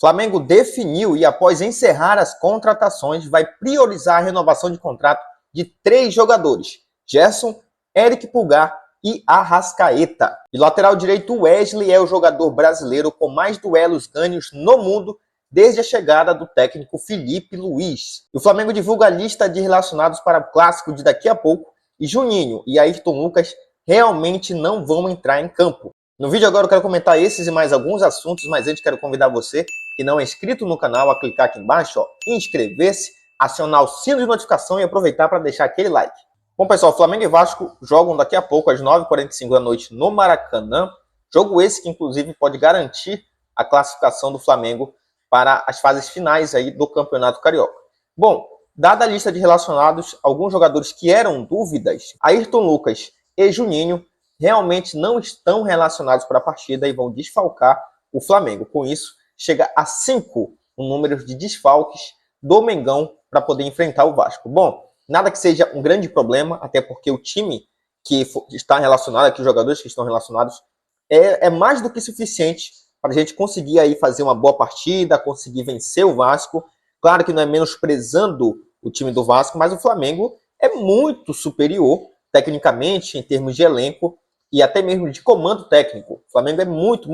Flamengo definiu e, após encerrar as contratações, vai priorizar a renovação de contrato de 3 jogadores: Gerson, Eric Pulgar e Arrascaeta. E lateral direito, Wesley é o jogador brasileiro com mais duelos ganhos no mundo desde a chegada do técnico Felipe Luiz. E o Flamengo divulga a lista de relacionados para o clássico de daqui a pouco, e Juninho e Ayrton Lucas realmente não vão entrar em campo. No vídeo agora eu quero comentar esses e mais alguns assuntos, mas antes quero convidar você que não é inscrito no canal a clicar aqui embaixo, inscrever-se, acionar o sino de notificação e aproveitar para deixar aquele like. Bom, pessoal, Flamengo e Vasco jogam daqui a pouco às 9h45 da noite no Maracanã. Jogo esse que inclusive pode garantir a classificação do Flamengo para as fases finais aí do Campeonato Carioca. Bom, dada a lista de relacionados, alguns jogadores que eram dúvidas, Ayrton Lucas e Juninho realmente não estão relacionados para a partida e vão desfalcar o Flamengo. Com isso, chega a 5 o número de desfalques do Mengão para poder enfrentar o Vasco. Bom, nada que seja um grande problema, até porque o time que está relacionado, aqui os jogadores que estão relacionados, é mais do que suficiente para a gente conseguir aí fazer uma boa partida, conseguir vencer o Vasco. Claro que não é menosprezando o time do Vasco, mas o Flamengo é muito superior tecnicamente, em termos de elenco e até mesmo de comando técnico. O Flamengo é muito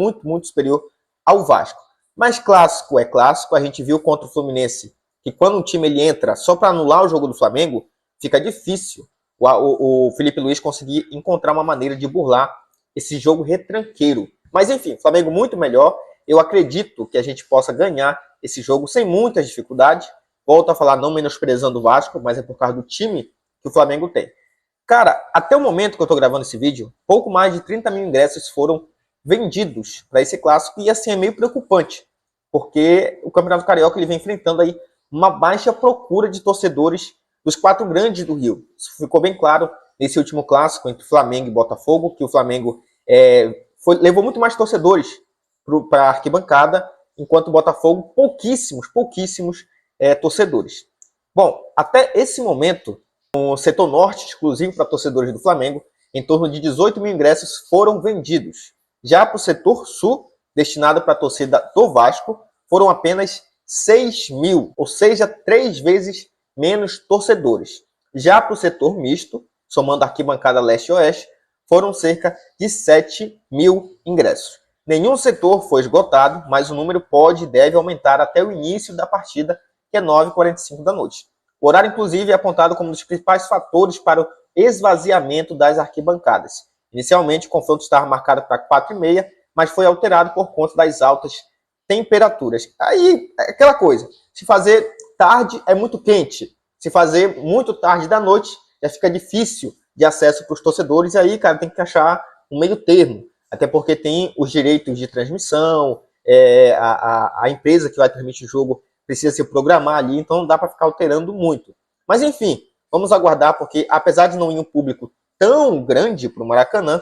superior ao Vasco. Mas clássico é clássico. A gente viu contra o Fluminense que quando um time ele entra só para anular o jogo do Flamengo, fica difícil o Felipe Luiz conseguir encontrar uma maneira de burlar esse jogo retranqueiro. Mas enfim, Flamengo muito melhor. Eu acredito que a gente possa ganhar esse jogo sem muitas dificuldades. Volto a falar, não menosprezando o Vasco, mas é por causa do time que o Flamengo tem. Cara, até o momento que eu estou gravando esse vídeo, pouco mais de 30 mil ingressos foram vendidos para esse clássico, e assim é meio preocupante, porque o Campeonato Carioca ele vem enfrentando aí uma baixa procura de torcedores dos 4 grandes do Rio. Isso ficou bem claro nesse último clássico entre Flamengo e Botafogo, que o Flamengo levou muito mais torcedores para a arquibancada, enquanto o Botafogo pouquíssimos torcedores. Bom, até esse momento, no setor norte, exclusivo para torcedores do Flamengo, em torno de 18 mil ingressos foram vendidos. Já para o setor sul, destinado para a torcida do Vasco, foram apenas 6 mil, ou seja, 3 vezes menos torcedores. Já para o setor misto, somando a arquibancada leste e oeste, foram cerca de 7 mil ingressos. Nenhum setor foi esgotado, mas o número pode e deve aumentar até o início da partida, que é 9h45 da noite. O horário, inclusive, é apontado como um dos principais fatores para o esvaziamento das arquibancadas. Inicialmente, o confronto estava marcado para 4h30, mas foi alterado por conta das altas temperaturas. Aí, é aquela coisa, se fazer tarde é muito quente, se fazer muito tarde da noite, já fica difícil de acesso para os torcedores, e aí, cara, tem que achar um meio termo, até porque tem os direitos de transmissão, a empresa que vai transmitir o jogo precisa se programar ali, então não dá para ficar alterando muito. Mas enfim, vamos aguardar, porque apesar de não ir um público tão grande para o Maracanã,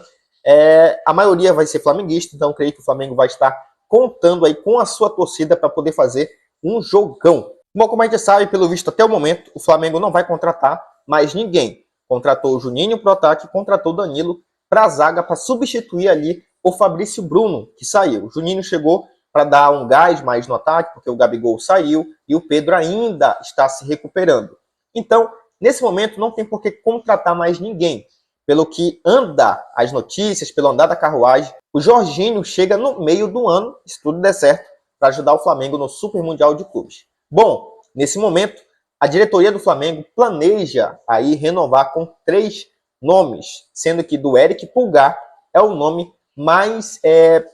a maioria vai ser flamenguista, então creio que o Flamengo vai estar contando aí com a sua torcida para poder fazer um jogão. Bom, como a gente sabe, pelo visto até o momento, o Flamengo não vai contratar mais ninguém. Contratou o Juninho para o ataque, contratou o Danilo para a zaga, para substituir ali o Fabrício Bruno, que saiu. O Juninho chegou para dar um gás mais no ataque, porque o Gabigol saiu e o Pedro ainda está se recuperando. Então, nesse momento, não tem por que contratar mais ninguém. Pelo que anda as notícias, pelo andar da carruagem, o Jorginho chega no meio do ano, se tudo der certo, para ajudar o Flamengo no Super Mundial de Clubes. Bom, nesse momento, a diretoria do Flamengo planeja aí renovar com 3 nomes, sendo que do Eric Pulgar é o nome mais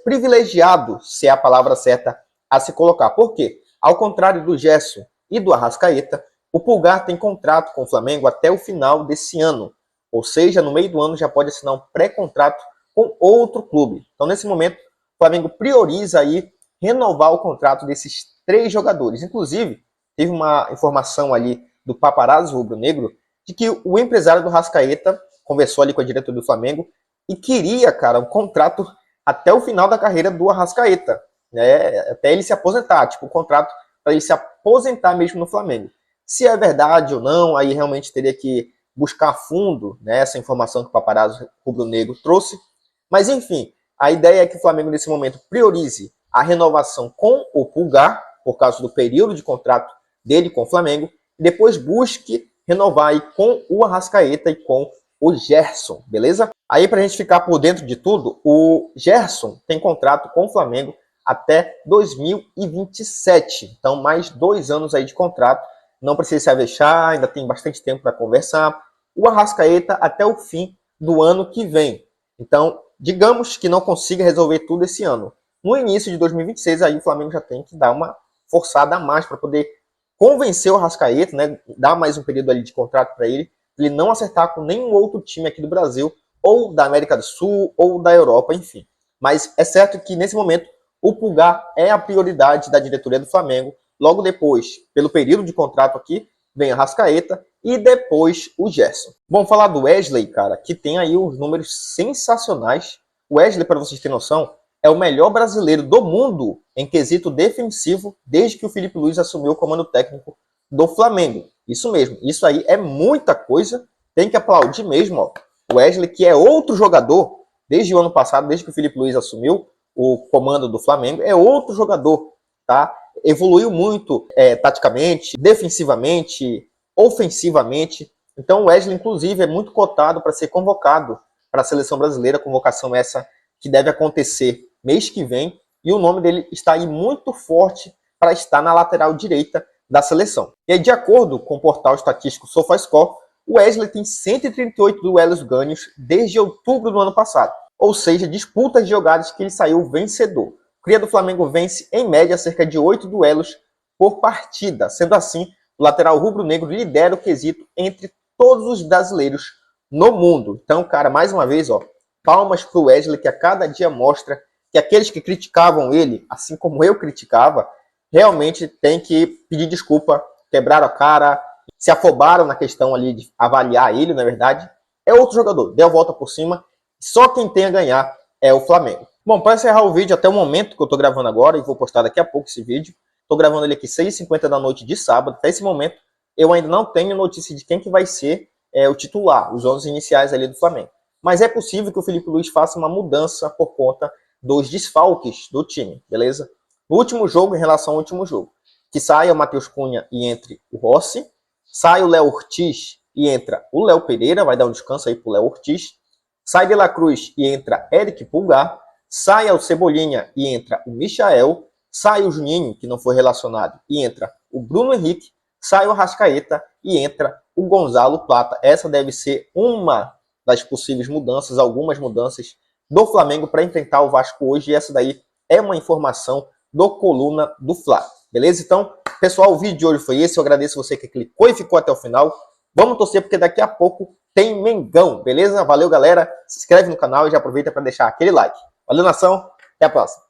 privilegiado, se é a palavra certa a se colocar. Por quê? Ao contrário do Gerson e do Arrascaeta, o Pulgar tem contrato com o Flamengo até o final desse ano. Ou seja, no meio do ano já pode assinar um pré-contrato com outro clube. Então, nesse momento, o Flamengo prioriza aí renovar o contrato desses 3 jogadores. Inclusive, teve uma informação ali do paparazzo rubro-negro de que o empresário do Arrascaeta conversou ali com a diretoria do Flamengo e queria, cara, um contrato até o final da carreira do Arrascaeta, né? Até ele se aposentar, tipo, um contrato para ele se aposentar mesmo no Flamengo. Se é verdade ou não, aí realmente teria que buscar a fundo, né, essa informação que o paparazzo rubro-negro trouxe. Mas enfim, a ideia é que o Flamengo nesse momento priorize a renovação com o Pulgar, por causa do período de contrato dele com o Flamengo, e depois busque renovar aí com o Arrascaeta e com o Gerson, beleza? Aí, para a gente ficar por dentro de tudo, o Gerson tem contrato com o Flamengo até 2027. Então, mais 2 anos aí de contrato. Não precisa se avexar, ainda tem bastante tempo para conversar. O Arrascaeta até o fim do ano que vem. Então, digamos que não consiga resolver tudo esse ano. No início de 2026, aí o Flamengo já tem que dar uma forçada a mais para poder convencer o Arrascaeta, né? Dar mais um período ali de contrato para ele não acertar com nenhum outro time aqui do Brasil, ou da América do Sul, ou da Europa, enfim. Mas é certo que, nesse momento, o Pulgar é a prioridade da diretoria do Flamengo. Logo depois, pelo período de contrato aqui, vem a Arrascaeta e depois o Gerson. Vamos falar do Wesley, cara, que tem aí os números sensacionais. O Wesley, para vocês terem noção, é o melhor brasileiro do mundo em quesito defensivo desde que o Felipe Luiz assumiu o comando técnico do Flamengo. Isso mesmo, isso aí é muita coisa, tem que aplaudir mesmo, ó. O Wesley, que é outro jogador, desde o ano passado, desde que o Felipe Luiz assumiu o comando do Flamengo, é outro jogador, tá? Evoluiu muito taticamente, defensivamente, ofensivamente. Então o Wesley, inclusive, é muito cotado para ser convocado para a seleção brasileira, convocação essa que deve acontecer mês que vem, e o nome dele está aí muito forte para estar na lateral direita da seleção. E aí, de acordo com o portal estatístico SofaScore, o Wesley tem 138 duelos ganhos desde outubro do ano passado, ou seja, disputas de jogadas que ele saiu vencedor. O cria do Flamengo vence, em média, cerca de 8 duelos por partida. Sendo assim, o lateral rubro-negro lidera o quesito entre todos os brasileiros no mundo. Então, cara, mais uma vez, ó, palmas para o Wesley, que a cada dia mostra que aqueles que criticavam ele, assim como eu criticava, realmente tem que pedir desculpa, quebraram a cara, se afobaram na questão ali de avaliar ele, na verdade. É outro jogador, deu a volta por cima, só quem tem a ganhar é o Flamengo. Bom, para encerrar o vídeo, até o momento que eu estou gravando agora, e vou postar daqui a pouco esse vídeo, estou gravando ele aqui 6h50 da noite de sábado, até esse momento eu ainda não tenho notícia de quem que vai ser o titular, os 11 iniciais ali do Flamengo. Mas é possível que o Felipe Luiz faça uma mudança por conta dos desfalques do time, beleza? No último jogo, em relação ao último jogo, que saia o Matheus Cunha e entre o Rossi, sai o Léo Ortiz e entra o Léo Pereira, vai dar um descanso aí pro Léo Ortiz, sai De La Cruz e entra Eric Pulgar, sai o Cebolinha e entra o Michael, sai o Juninho, que não foi relacionado, e entra o Bruno Henrique, sai o Arrascaeta e entra o Gonzalo Plata. Essa deve ser uma das possíveis mudanças, algumas mudanças do Flamengo para enfrentar o Vasco hoje, e essa daí é uma informação do Coluna do Fla, beleza? Então, pessoal, o vídeo de hoje foi esse, eu agradeço você que clicou e ficou até o final. Vamos torcer porque daqui a pouco tem Mengão, beleza? Valeu, galera, se inscreve no canal e já aproveita para deixar aquele like. Valeu, nação, até a próxima.